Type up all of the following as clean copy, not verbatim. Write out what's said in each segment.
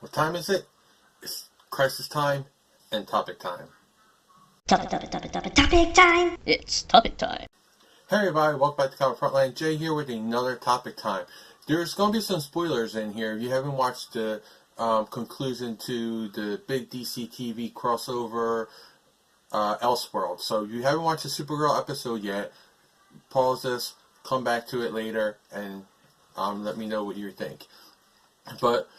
What time is it? It's crisis time and topic time. Topic time! It's topic time. Hey everybody, welcome back to Frontline. Jay here with another topic time. There's going to be some spoilers in here. If you haven't watched the conclusion to the big DCTV crossover Elseworld. So if you haven't watched the Supergirl episode yet, pause this, come back to it later, and let me know what you think. But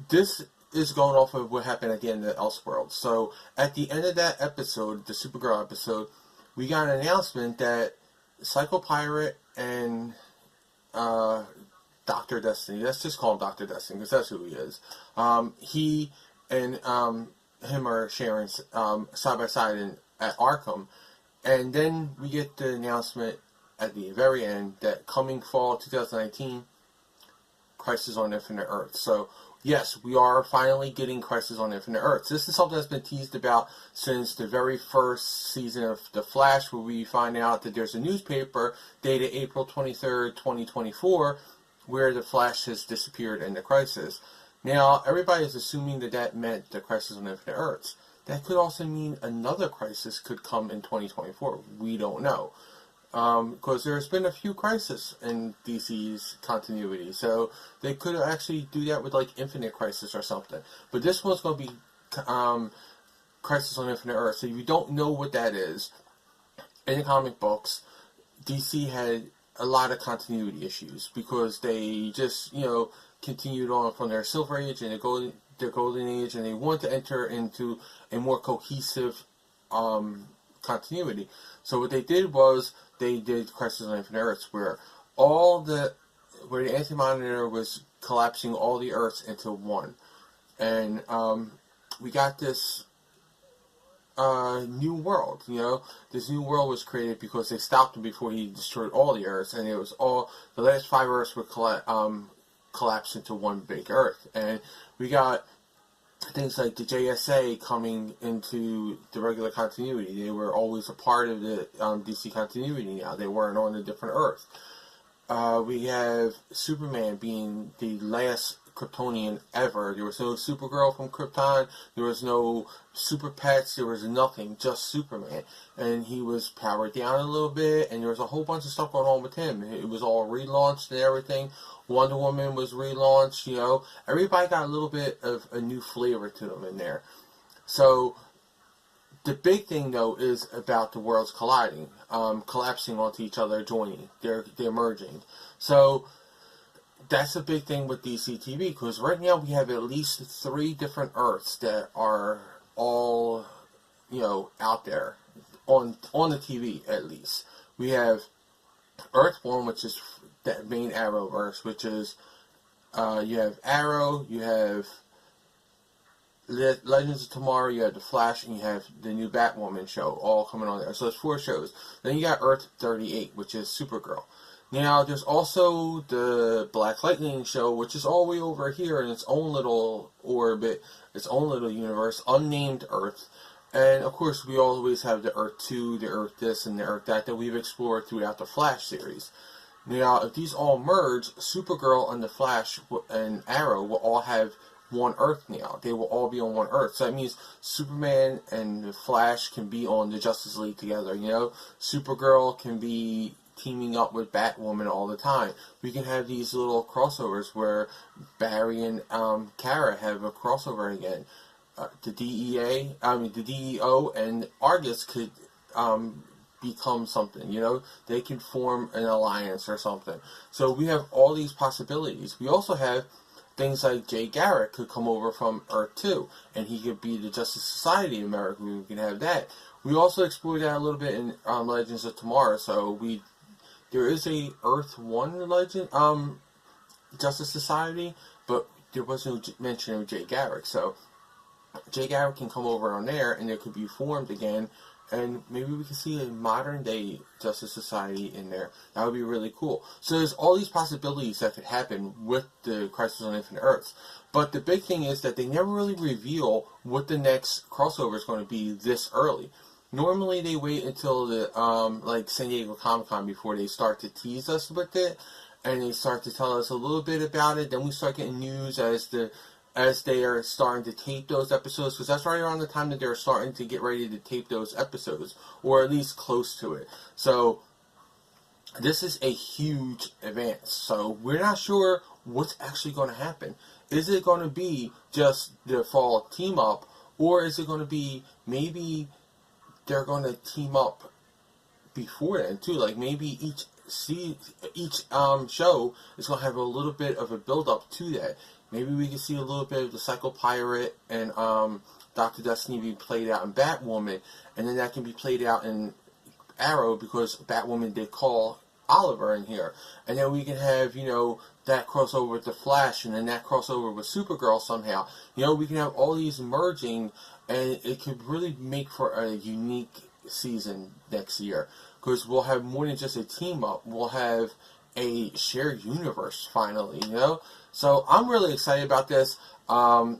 this is going off of what happened at the end of Elseworld. So at the end of that episode, the Supergirl episode, we got an announcement that Psycho Pirate and Dr. Destiny, let's just call him Dr. Destiny because that's who he is. He and him are sharing side by side at Arkham. And then we get the announcement at the very end that coming fall 2019, Crisis on Infinite Earths. So yes, we are finally getting Crisis on Infinite Earths. This is something that's been teased about since the very first season of The Flash, where we find out that there's a newspaper dated April 23rd, 2024, where the Flash has disappeared in the Crisis. Now, everybody is assuming that that meant the Crisis on Infinite Earths. That could also mean another crisis could come in 2024. We don't know. Because there's been a few crises in DC's continuity, so they could actually do that with like Infinite Crisis or something. But this one's going to be Crisis on Infinite Earth. So if you don't know what that is, in the comic books, DC had a lot of continuity issues because they just continued on from their Silver Age and their Golden Age, and they wanted to enter into a more cohesive continuity. So what they did was they did Crisis on Infinite Earths, where the Anti-Monitor was collapsing all the Earths into one, and we got this new world. This new world was created because they stopped him before he destroyed all the Earths, and it was the last 5 Earths were collapsed into one big Earth, and we got things like the JSA coming into the regular continuity. They were always a part of the DC continuity now. They weren't on a different Earth. We have Superman being the last Kryptonian ever. There was no Supergirl from Krypton. There was no Super Pets. There was nothing. Just Superman. And he was powered down a little bit, and there was a whole bunch of stuff going on with him. It was all relaunched and everything. Wonder Woman was relaunched, Everybody got a little bit of a new flavor to them in there. So, the big thing, though, is about the worlds colliding, collapsing onto each other, joining. They're merging. So, that's a big thing with DCTV, because right now we have at least 3 different Earths that are all, out there, on the TV, at least. We have Earth 1, which is that main Arrowverse, which is, you have Arrow, you have Legends of Tomorrow, you have The Flash, and you have the new Batwoman show, all coming on there. So there's 4 shows. Then you got Earth 38, which is Supergirl. Now, there's also the Black Lightning show, which is all the way over here in its own little orbit, its own little universe, unnamed Earth. And, of course, we always have the Earth 2, the Earth this, and the Earth that we've explored throughout the Flash series. Now, if these all merge, Supergirl and the Flash and Arrow will all have one Earth now. They will all be on one Earth. So that means Superman and the Flash can be on the Justice League together, Supergirl can be teaming up with Batwoman all the time. We can have these little crossovers where Barry and Kara have a crossover again. The DEO and Argus could become something, they can form an alliance or something. So we have all these possibilities. We also have things like Jay Garrick could come over from Earth 2, and he could be the Justice Society of America. We can have that. We also explored that a little bit in Legends of Tomorrow. So there is a Earth 1 Legend Justice Society, but there was no mention of Jay Garrick. So Jay Garrick can come over on there, and it could be formed again. And maybe we can see a modern-day Justice Society in there. That would be really cool. So there's all these possibilities that could happen with the Crisis on Infinite Earths. But the big thing is that they never really reveal what the next crossover is going to be this early. Normally they wait until the like San Diego Comic-Con before they start to tease us with it. And they start to tell us a little bit about it. Then we start getting news as the as they are starting to tape those episodes, because that's right around the time that they're starting to get ready to tape those episodes, or at least close to it. So this is a huge advance. So we're not sure what's actually going to happen. Is it going to be just the fall team up, or is it going to be maybe they're going to team up before then too? Like maybe each show is going to have a little bit of a build up to that. Maybe we can see a little bit of the Psycho Pirate and Dr. Destiny be played out in Batwoman, and then that can be played out in Arrow, because Batwoman did call Oliver in here. And then we can have, that crossover with the Flash, and then that crossover with Supergirl somehow. We can have all these merging, and it could really make for a unique season next year. Because we'll have more than just a team up. We'll have a shared universe finally, So I'm really excited about this. The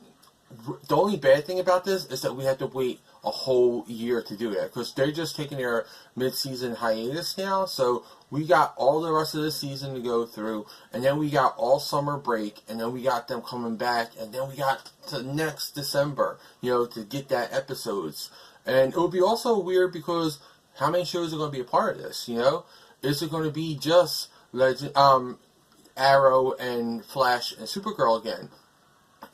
only bad thing about this is that we have to wait a whole year to do that, because they're just taking their mid-season hiatus now. So we got all the rest of the season to go through, and then we got all summer break, and then we got them coming back, and then we got to next December, to get that episodes. And it would be also weird, because how many shows are going to be a part of this? Is it going to be just Arrow and Flash and Supergirl again,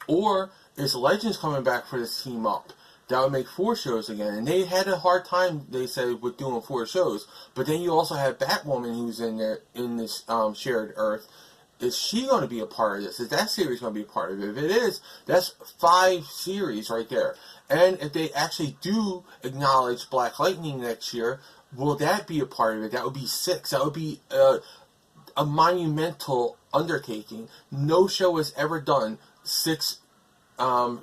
or is Legends coming back for this team up? That would make 4 shows again. And they had a hard time, they said, with doing 4 shows. But then you also have Batwoman, who's in there in this shared Earth. Is she going to be a part of this? Is that series going to be a part of it? If it is, that's 5 series right there. And if they actually do acknowledge Black Lightning next year, will that be a part of it? That would be 6. That would be a monumental undertaking. No show has ever done 6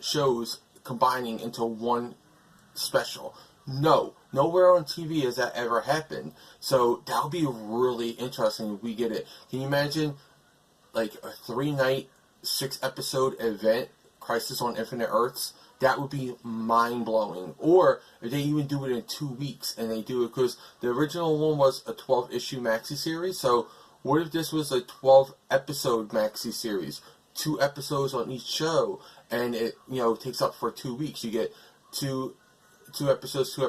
shows combining into one special. Nowhere on TV has that ever happened. So that would be really interesting if we get it. Can you imagine like a 3-night, 6-episode event, Crisis on Infinite Earths? That would be mind-blowing. Or if they even do it in 2 weeks, and they do it, because the original one was a 12-issue maxi series. So what if this was a 12-episode maxi series? 2 episodes on each show, and it takes up for 2 weeks. You get two episodes. You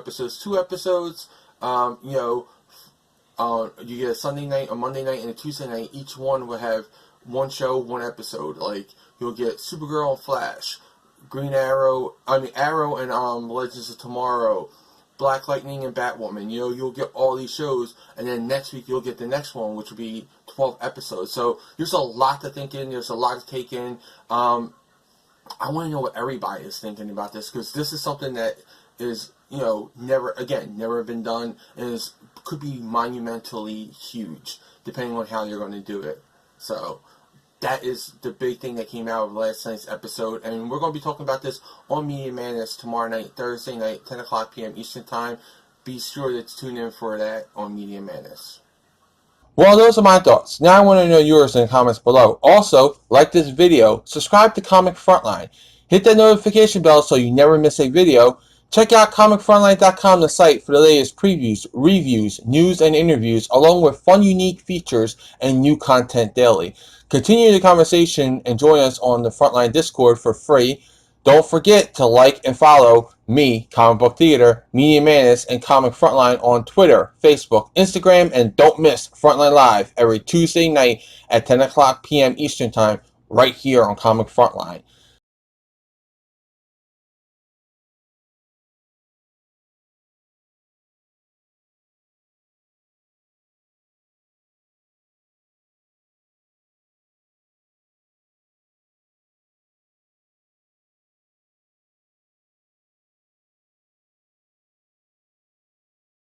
get a Sunday night, a Monday night, and a Tuesday night. Each one will have 1 show, 1 episode. Like you'll get Supergirl and Flash, Arrow and Legends of Tomorrow, Black Lightning and Batwoman. You'll get all these shows, and then next week you'll get the next one, which will be 12 episodes. So there's a lot to think in. There's a lot to take in. I want to know what everybody is thinking about this, because this is something that is, never been done, and could be monumentally huge, depending on how you're going to do it. So that is the big thing that came out of last night's episode, and we're going to be talking about this on Media Madness tomorrow night, Thursday night, 10 o'clock p.m. Eastern Time. Be sure to tune in for that on Media Madness. Well, those are my thoughts. Now I want to know yours in the comments below. Also, like this video, subscribe to Comic Frontline, hit that notification bell so you never miss a video. Check out ComicFrontline.com, the site, for the latest previews, reviews, news, and interviews, along with fun, unique features and new content daily. Continue the conversation and join us on the Frontline Discord for free. Don't forget to like and follow me, Comic Book Theater, Media Madness, and Comic Frontline on Twitter, Facebook, Instagram, and don't miss Frontline Live every Tuesday night at 10 o'clock p.m. Eastern Time right here on Comic Frontline.